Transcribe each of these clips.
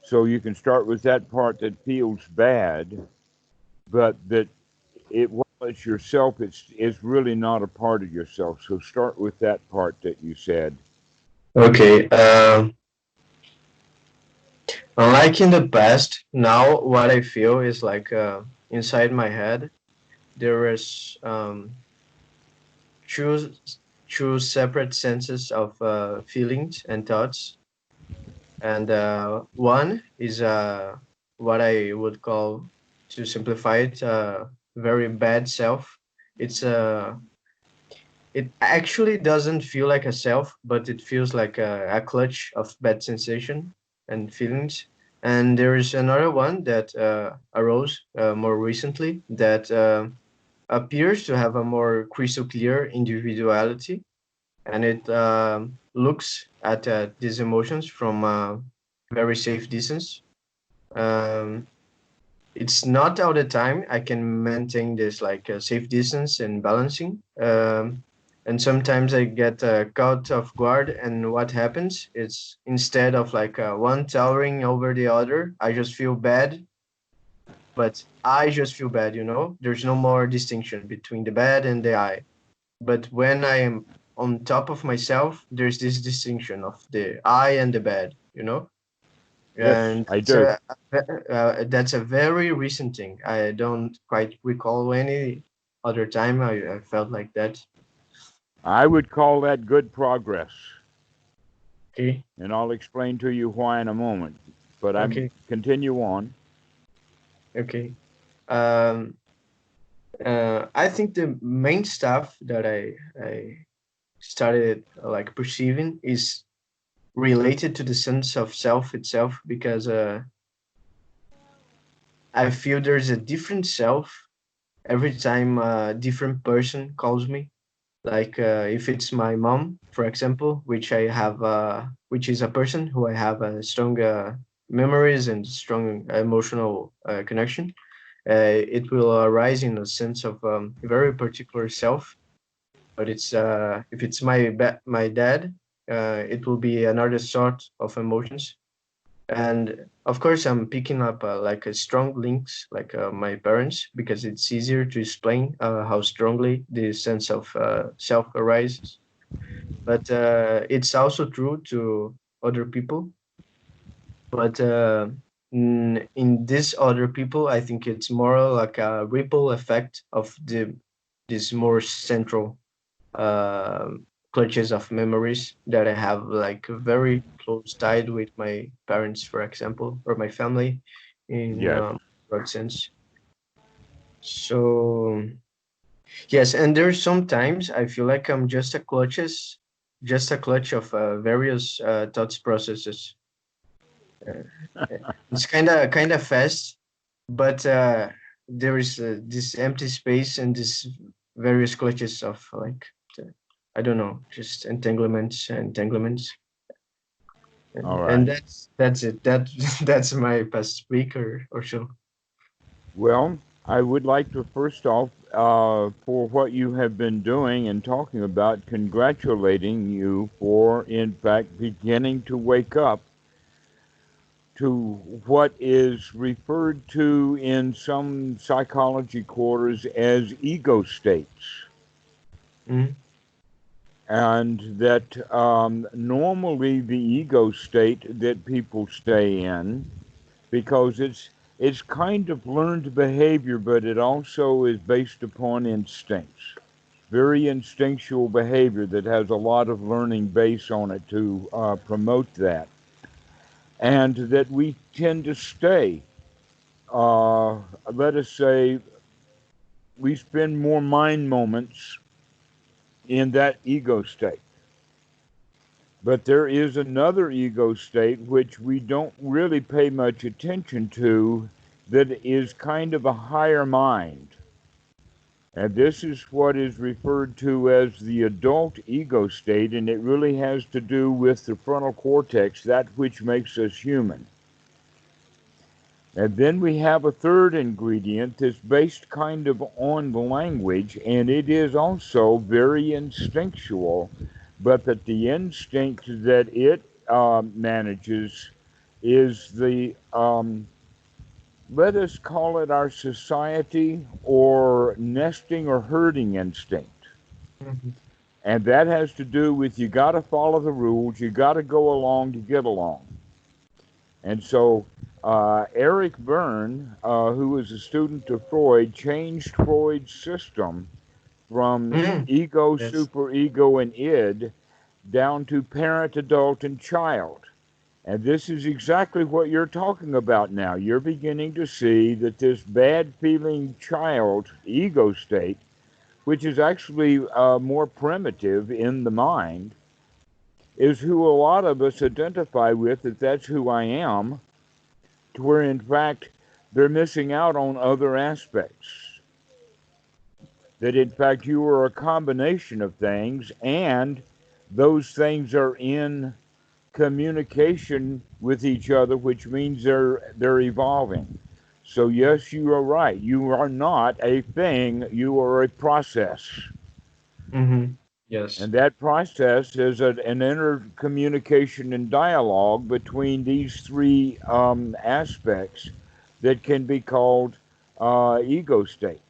So you can start with that part that feels bad, but that while it's yourself, it's really not a part of yourself. So start with that part that you said. Okay. Unlike in the past, now what I feel is like inside my head there is two two separate senses of feelings and thoughts, and one is what I would call, to simplify it, very bad self. It's it actually doesn't feel like a self, but it feels like a clutch of bad sensation and feelings. And there is another one that arose more recently that appears to have a more crystal clear individuality, and it looks at these emotions from a very safe distance. Um, it's not all the time I can maintain this like safe distance and balancing. And sometimes I get caught off guard, and what happens is, instead of like one towering over the other, I just feel bad. But I just feel bad, you know. There's no more distinction between the bad and the I. But when I am on top of myself, there's this distinction of the I and the bad, you know. Yes, And I do. that's a very recent thing. I don't quite recall any other time I felt like that. I would call that good progress, Okay, and I'll explain to you why in a moment. But I'm okay, continue on. okay. Um, I think the main stuff that I started like perceiving is related to the sense of self itself, because I feel there's a different self every time a different person calls me. Like if it's my mom, for example, which is a person who I have a strong memories and strong emotional connection, it will arise in a sense of a very particular self. But it's if it's my dad, it will be another sort of emotions. And of course I'm picking up like a strong links like my parents, because it's easier to explain how strongly the sense of self arises. But it's also true to other people. But in this other people, I think it's more like a ripple effect of this more central uh, clutches of memories that I have, like very close tied with my parents, for example, or my family in Yes. broad sense. So yes, and there's sometimes I feel like I'm just a clutch of various thoughts processes. Uh, it's kind of fast, but there is this empty space and this various clutches of like I don't know, just entanglements, All and right. that's it. That's my past week or so. Well, I would like to first off, for what you have been doing and talking about, congratulating you for, in fact, beginning to wake up to what is referred to in some psychology quarters as ego states. Mm, And that normally the ego state that people stay in, because it's kind of learned behavior, but it also is based upon instincts. Very instinctual behavior that has a lot of learning base on it to promote that, and that we tend to stay. Let us say we spend more mind moments in that ego state. But there is another ego state which we don't really pay much attention to that is kind of a higher mind. And this is what is referred to as the adult ego state, and it really has to do with the frontal cortex, that which makes us human. And then we have a third ingredient that's based kind of on the language, and it is also very instinctual, but that the instinct that it manages is the, let us call it our society or nesting or herding instinct. Mhm. And that has to do with you got to follow the rules, you got to go along to get along. And so Eric Berne, who was a student of Freud, changed Freud's system from Mm. ego, Yes. superego, and id down to parent, adult, and child. And this is exactly what you're talking about now. You're beginning to see that this bad feeling child ego state, which is actually more primitive in the mind, is who a lot of us identify with, that that's who I am, to where in fact they're missing out on other aspects. That in fact you are a combination of things, and those things are in communication with each other, which means they're evolving. So yes, you are right. You are not a thing, you are a process. Mm-hmm. Yes. And that process is an intercommunication and dialogue between these three aspects that can be called ego states.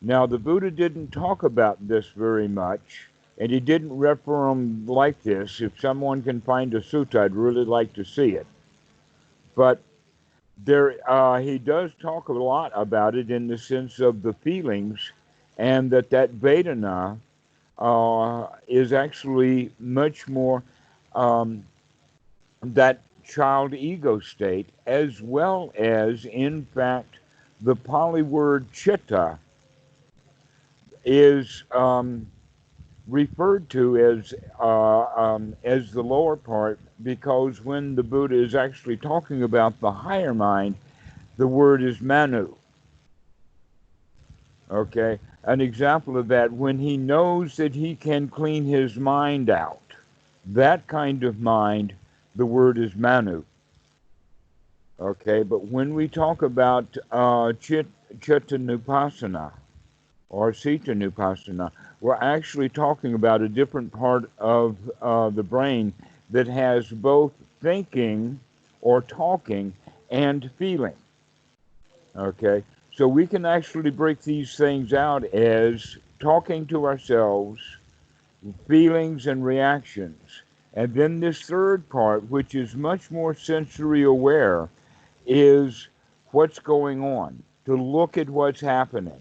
Now, the Buddha didn't talk about this very much, and he didn't refer them like this. If someone can find a sutta, I'd really like to see it. But he does talk a lot about it in the sense of the feelings, and that Vedana is actually much more um, that child ego state, as well as, in fact, the Pali word chitta is referred to as the lower part, because when the Buddha is actually talking about the higher mind, the word is manu. Okay, an example of that, when he knows that he can clean his mind out, that kind of mind, the word is manu. Okay, but when we talk about chitta nupassana or sita nupassana, we're actually talking about a different part of the brain that has both thinking or talking and feeling. Okay, so we can actually break these things out as talking to ourselves, feelings and reactions. And then this third part, which is much more sensory aware, is what's going on, to look at what's happening.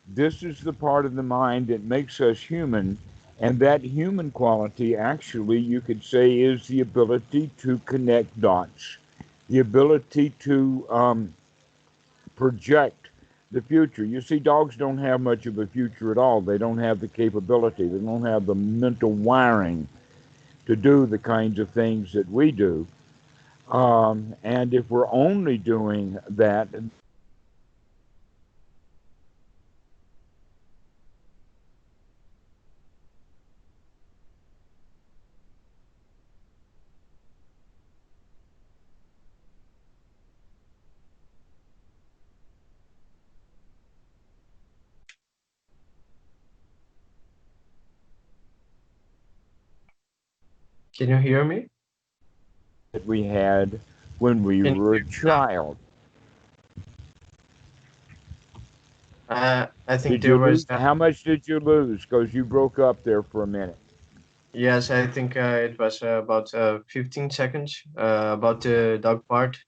This is the part of the mind that makes us human, and that human quality, actually, you could say, is the ability to connect dots, the ability to project the future. You see, dogs don't have much of a future at all. They don't have the capability, they don't have the mental wiring to do the kinds of things that we do. And if we're only doing that, Can you hear me? that we had when we Can you were hear a me now? child. I think Did you there was lose? How much did you lose? Because you broke up there for a minute. yes, I think it was about 15 seconds about the dog part.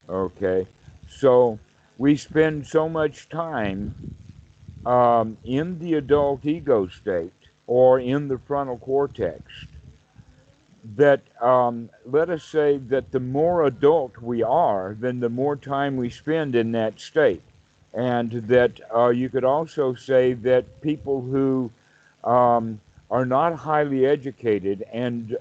Okay. So we spend so much time in the adult ego state or in the frontal cortex that, let us say that the more adult we are, then the more time we spend in that state. And that you could also say that people who are not highly educated and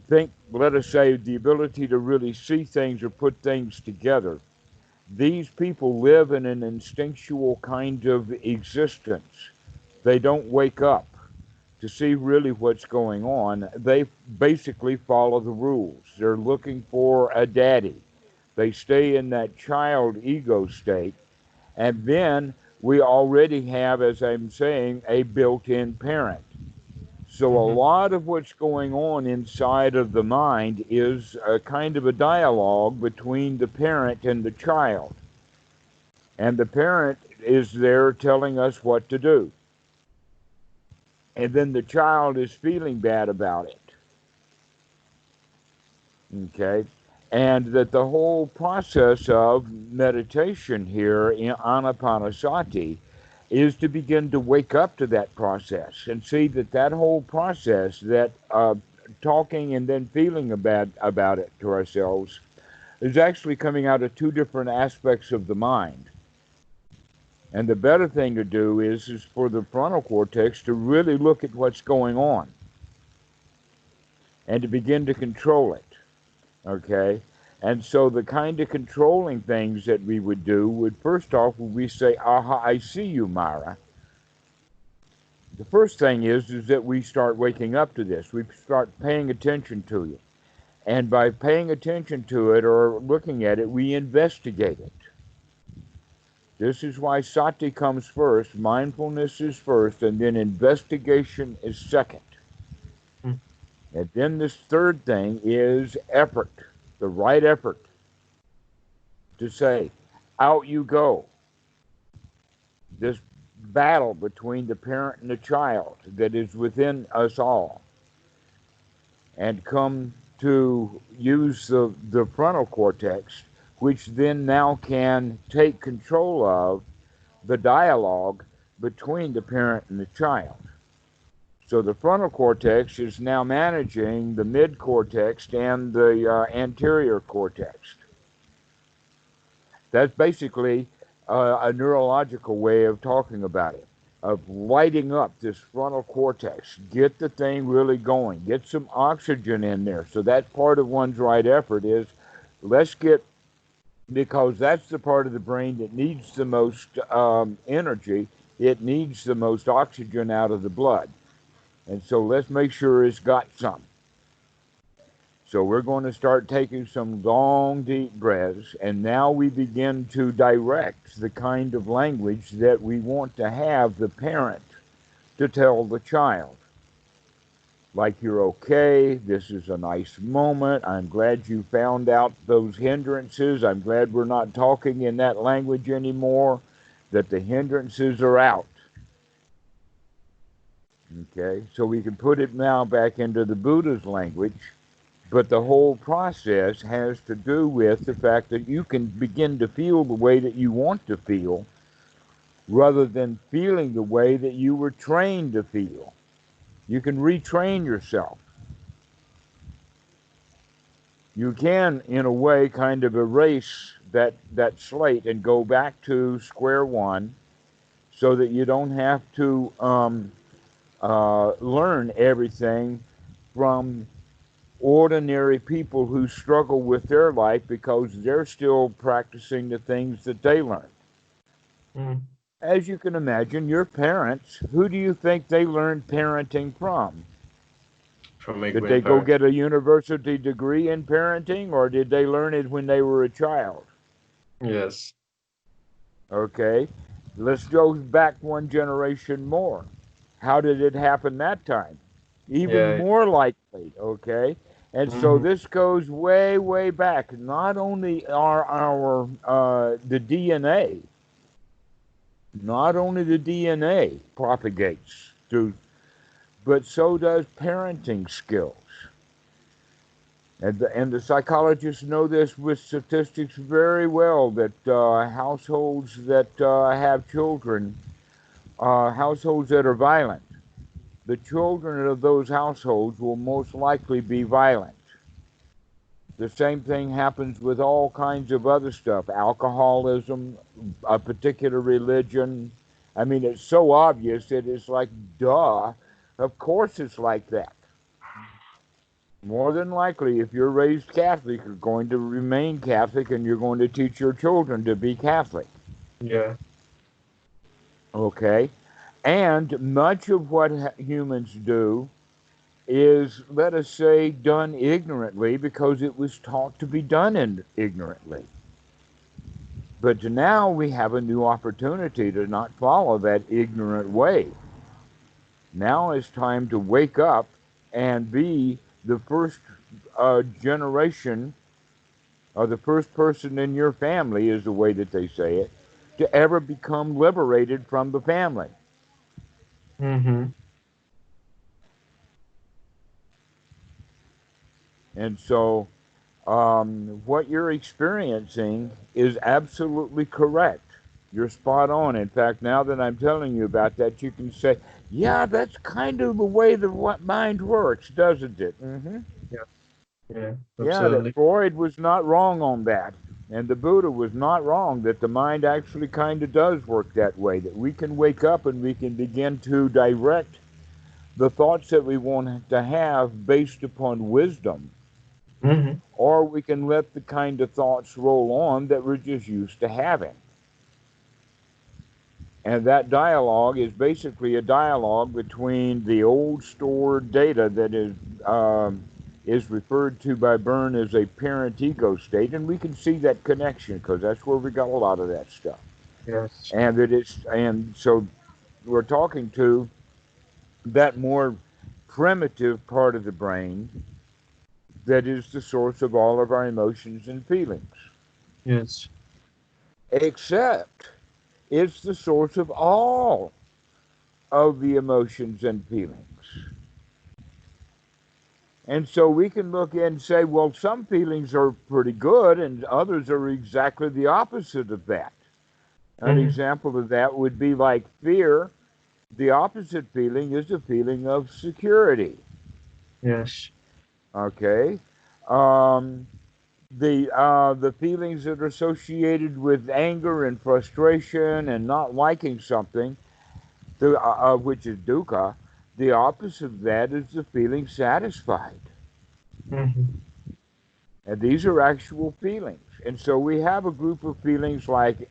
think, let us say, the ability to really see things or put things together, these people live in an instinctual kind of existence. They don't wake up to see really what's going on. They basically follow the rules. They're looking for a daddy. They stay in that child ego state. And then we already have, as I'm saying, a built in parent. So a Mm-hmm. lot of what's going on inside of the mind is a kind of a dialogue between the parent and the child. And the parent is there telling us what to do. And then the child is feeling bad about it. Okay? And that the whole process of meditation here in Anapanasati is to begin to wake up to that process and see that that whole process, that talking and then feeling about it to ourselves, is actually coming out of two different aspects of the mind. And the better thing to do is for the frontal cortex to really look at what's going on and to begin to control it. Okay? And so the kind of controlling things that we would do would, first off, would we say, aha, I see you, Mara. The first thing is that we start waking up to this. We start paying attention to it. And by paying attention to it or looking at it, we investigate it. This is why sati comes first, mindfulness is first, and then investigation is second. And then this third thing is effort, the right effort to say, out you go. This battle between the parent and the child that is within us all. And come to use the frontal cortex, which then now can take control of the dialogue between the parent and the child. So the frontal cortex is now managing the mid-cortex and the anterior cortex. That's basically a neurological way of talking about it, of lighting up this frontal cortex. Get the thing really going. Get some oxygen in there. So that's part of one's right effort is let's get, because that's the part of the brain that needs the most energy. It needs the most oxygen out of the blood. And so let's make sure it's got some. So we're going to start taking some long, deep breaths, and now we begin to direct the kind of language that we want to have the parent to tell the child. Like, you're okay, this is a nice moment, I'm glad you found out those hindrances, I'm glad we're not talking in that language anymore, that the hindrances are out. Okay, so we can put it now back into the Buddha's language, but the whole process has to do with the fact that you can begin to feel the way that you want to feel rather than feeling the way that you were trained to feel. You can retrain yourself. You can, in a way, kind of erase that slate and go back to square one so that you don't have to learn everything from ordinary people who struggle with their life because they're still practicing the things that they learned. Mm. As you can imagine, your parents, who do you think they learned parenting from? From my Did they go grandparents. get a university degree in parenting, or did they learn it when they were a child? Yes. Okay, let's go back one generation more. How did it happen that time? Even Yeah. more likely, okay? And so Mm-hmm. this goes way, way back. Not only are our the DNA, not only the DNA propagates through, but so does parenting skills. And the psychologists know this with statistics very well that households that have children, households that are violent, the children of those households will most likely be violent. The same thing happens with all kinds of other stuff, alcoholism, a particular religion. I mean, it's so obvious that it's like, duh, of course it's like that. More than likely, if you're raised Catholic, you're going to remain Catholic and you're going to teach your children to be Catholic. Yeah. Okay? And much of what humans do is, let us say, done ignorantly because it was taught to be done ignorantly. But now we have a new opportunity to not follow that ignorant way. Now it's time to wake up and be the first generation, or the first person in your family, is the way that they say it, to ever become liberated from the family. Mm-hmm. And so, what you're experiencing is absolutely correct. You're spot on. In fact, now that I'm telling you about that, you can say, yeah, that's kind of the way the mind works, doesn't it? Yeah. Yeah. Yeah, that Absolutely. Freud was not wrong on that. And the Buddha was not wrong that the mind actually kind of does work that way, that we can wake up and we can begin to direct the thoughts that we want to have based upon wisdom, Mm-hmm. or we can let the kind of thoughts roll on that we're just used to having. And that dialogue is basically a dialogue between the old stored data that is referred to by Byrne as a parent ego state, and we can see that connection because that's where we got a lot of that stuff. Yes. And so we're talking to that more primitive part of the brain that is the source of all of our emotions and feelings, Yes. except it's the source of all of the emotions and feelings. And so we can look and say, well, some feelings are pretty good and others are exactly the opposite of that. An Mm-hmm. example of that would be like fear. The opposite feeling is a feeling of security. Yes. Okay? Um, the feelings that are associated with anger and frustration and not liking something, which is dukkha, the opposite of that is the feeling satisfied. Mm-hmm. And these are actual feelings. And so we have a group of feelings like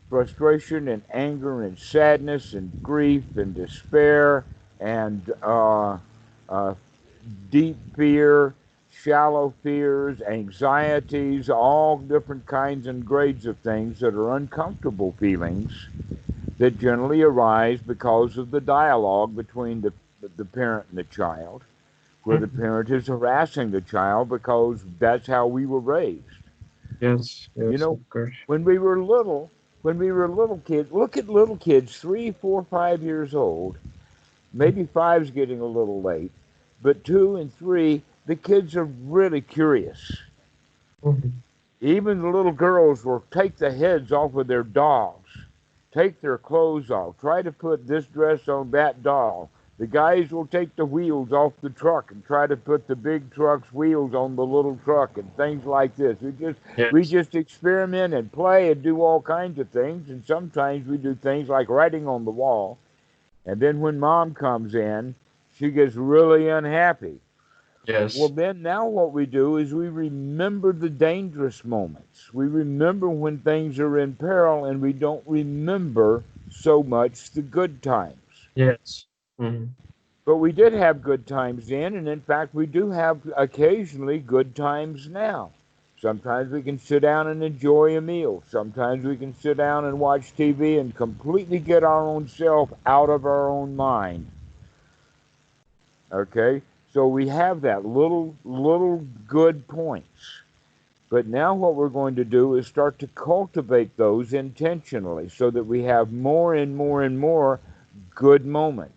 frustration and anger and sadness and grief and despair and uh, deep fear, shallow fears, anxieties, all different kinds and grades of things that are uncomfortable feelings that generally arise because of the dialogue between the parent and the child, where the Mm-hmm. parent is harassing the child because that's how we were raised. Yes. You Yes. know, Of course. when we were little, when we were little kids, look at little kids, 3, 4, 5 years old. Maybe five's getting a little late, but 2 and 3, the kids are really curious. Mm-hmm. Even the little girls will take the heads off of their dolls, take their clothes off, try to put this dress on that doll. The guys will take the wheels off the truck and try to put the big truck's wheels on the little truck and things like this. We Yes. just experiment and play and do all kinds of things, and sometimes we do things like writing on the wall. And then when mom comes in, she gets really unhappy. Well, Yes. then now what we do is we remember the dangerous moments. We remember when things are in peril, and we don't remember so much the good times. Yes. Mm-hmm. But we did have good times then, and in fact, we do have occasionally good times now. Sometimes we can sit down and enjoy a meal. Sometimes we can sit down and watch TV and completely get our own self out of our own mind. Okay? So we have that little good points. But now what we're going to do is start to cultivate those intentionally so that we have more and more and more good moments.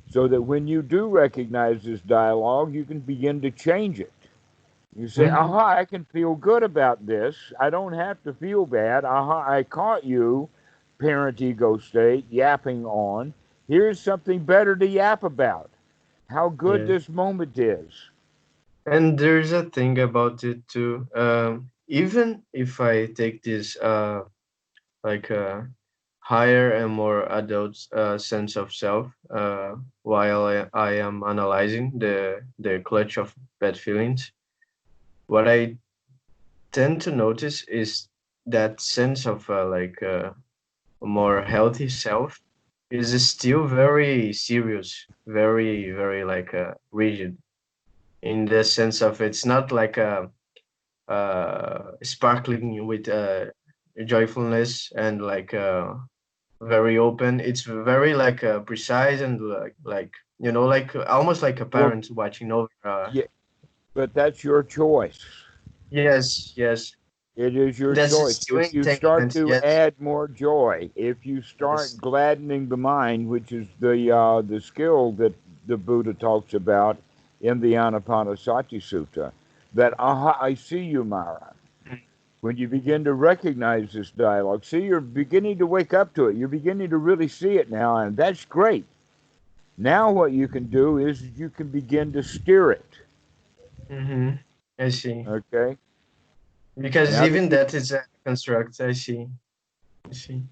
So that when you do recognize this dialogue, you can begin to change it. You say, Mm-hmm. aha, I can feel good about this. I don't have to feel bad. Aha, I caught you, parent ego state, yapping on. Here's something better to yap about. How good Yeah. this moment is. And there's a thing about it too. Even if I take this like higher and more adult sense of self while I am analyzing the clutch of bad feelings, what I tend to notice is that sense of a more healthy self is still very serious, very like rigid in the sense of it's not like a sparkling with joyfulness and like very open. It's very like precise and like like almost like a Well, parent watching over. yeah, but that's your choice. Yes, yes. It is your That's a choice. still If you start entanglement. to Yes, add more joy, if you start yes. gladdening the mind, which is the skill that the Buddha talks about in the Anapanasati Sutta, that aha, I see you, Mara. When you begin to recognize this dialogue, see, you're beginning to wake up to it. You're beginning to really see it now, and that's great. Now, what you can do is you can begin to steer it. Mm-hmm. I see. Okay. Because Now that even you that is a construct. I see. I see.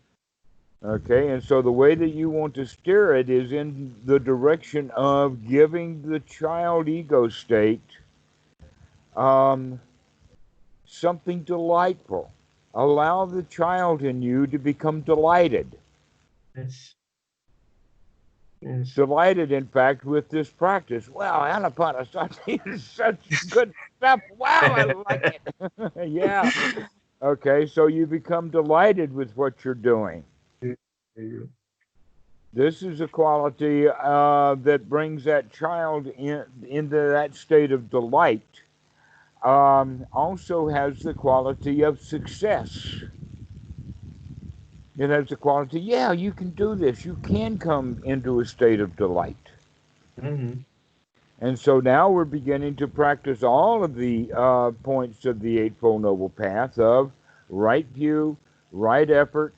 Okay, and so the way that you want to steer it is in the direction of giving the child ego state um, something delightful. Allow the child in you to become delighted. Yes. Yes. Delighted, in fact, with this practice. Wow, Anapanasati is such good stuff. Wow, I like it. Yeah. Okay, so you become delighted with what you're doing. This is a quality that brings that child into that state of delight. Also has the quality of success. It has the quality, yeah, you can do this. You can come into a state of delight. Mm-hmm. And so now we're beginning to practice all of the points of the Eightfold Noble Path of right view, right effort,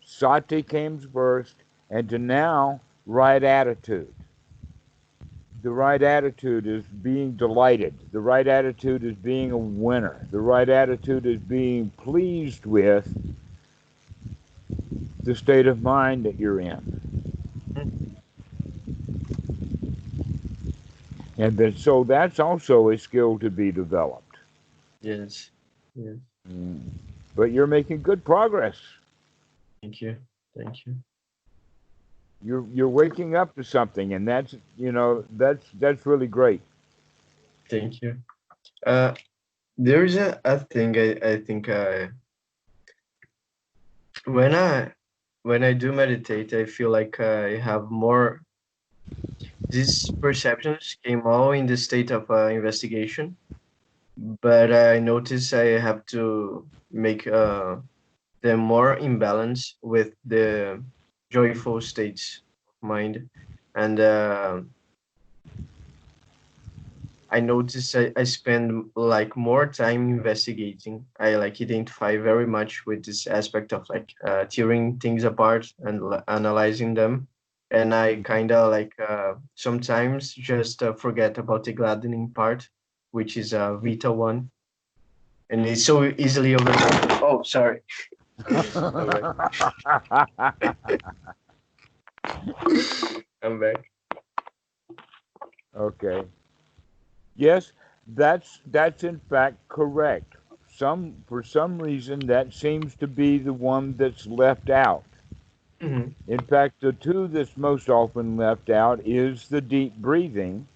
sati comes first, and to now right attitude. The right attitude is being delighted. The right attitude is being a winner. The right attitude is being pleased with the state of mind that you're in. And then, so that's also a skill to be developed. Yes. Yes. Mm. But you're making good progress. Thank you. Thank you. You're waking up to something, and that's really great. Thank you. Uh, there's a thing I think when I do meditate, I feel like I have more. These perceptions came all in the state of investigation, but I notice I have to make them more in balance with the joyful states of mind, and I notice I spend like more time investigating. I like identify very much with this aspect of like tearing things apart and analyzing them. And I kind of like sometimes just forget about the gladdening part, which is a vital one. And it's so easily overlooked. Oh, sorry. I'm back. I'm back. Okay. Yes, that's in fact correct. For some reason that seems to be the one that's left out. Hmm. In fact, the two that's most often left out is the deep breathing.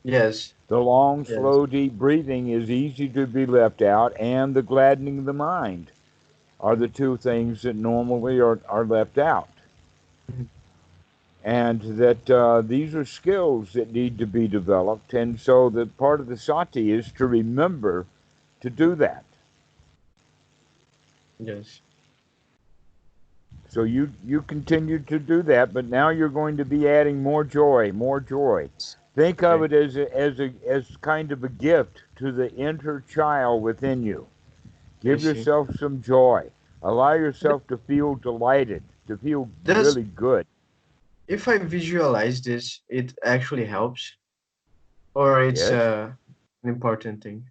Yes. The long, Yes. slow, deep breathing is easy to be left out, and the gladdening of the mind are the two things that normally are left out. Mhm. And that these are skills that need to be developed. And so the part of the sati is to remember to do that. Yes. So you continue to do that, but now you're going to be adding more joy, more joy. Think of Okay. it as kind of a gift to the inner child within you. I Give see. yourself some joy. Allow yourself to feel delighted, to feel Does really good. if I visualize this, it actually helps, or it's Yes. an important thing.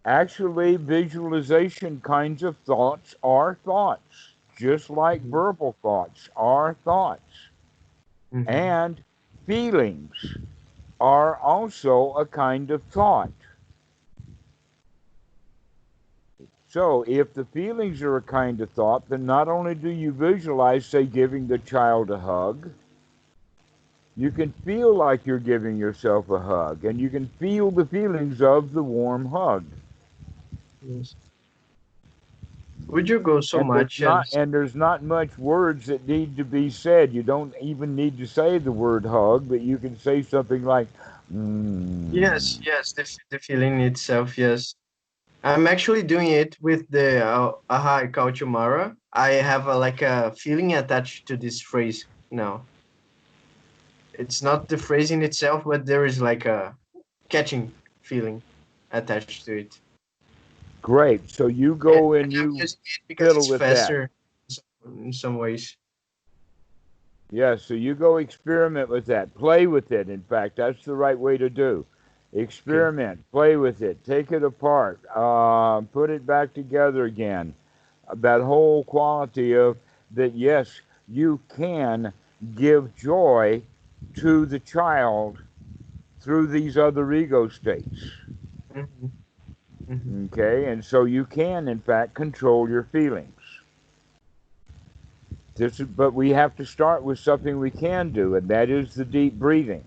Actually, visualization kinds of thoughts are thoughts, just like Hmm. verbal thoughts are thoughts. Hmm. And feelings are also a kind of thought. So, if the feelings are a kind of thought, then not only do you visualize, say, giving the child a hug, you can feel like you're giving yourself a hug, and you can feel the feelings of the warm hug. Yes. Would you go so And much as there's not much words that need to be said. You don't even need to say the word hug, but you can say something like, yes, mm. yes, the feeling itself, yes. I'm actually doing it with the aha Kauchumara. I have like a feeling attached to this phrase now. It's not the phrase in itself, but there is like a catching feeling attached to it. Great. So you And go and I'm you using it because fiddle it's with that. faster in some ways. Yeah, so you go experiment with that. Play with it. In fact, that's the right way to do. Okay. Experiment, play with it, take it apart, put it back together again. That whole quality of that, yes, you can give joy to the child through these other ego states. Hmm. Hmm. Okay, and so you can, in fact, control your feelings. But we have to start with something we can do, and that is the deep breathing.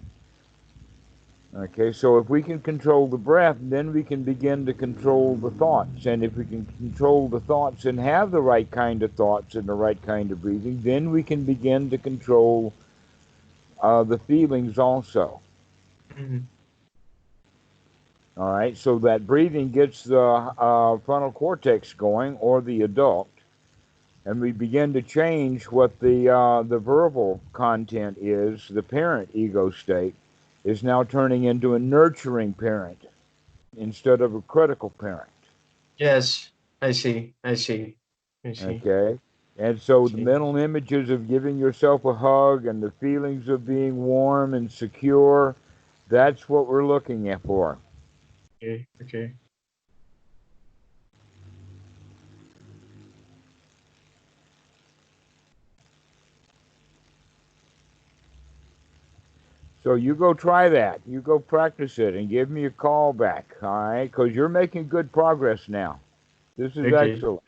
Okay, so if we can control the breath, then we can begin to control the thoughts. And if we can control the thoughts and have the right kind of thoughts and the right kind of breathing, then we can begin to control the feelings also. Hmm. All right, so that breathing gets the frontal cortex going, or the adult, and we begin to change what the verbal content is. The parent ego state is now turning into a nurturing parent instead of a critical parent. Yes, I see. I see. I see. Okay? And so the See. mental images of giving yourself a hug and the feelings of being warm and secure, that's what we're looking at for. Okay. Okay. So you go try that. You go practice it and give me a call back, all right? Because you're making good progress now. This is Okay. excellent.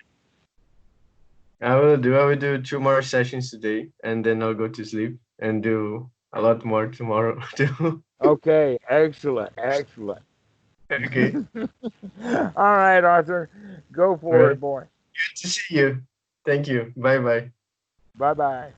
I will do 2 more sessions today, and then I'll go to sleep and do a lot more tomorrow too. Okay, excellent, excellent. Okay. All right, Arthur, go All for right. it, boy. Good to see you. Thank you. Bye bye. Bye bye.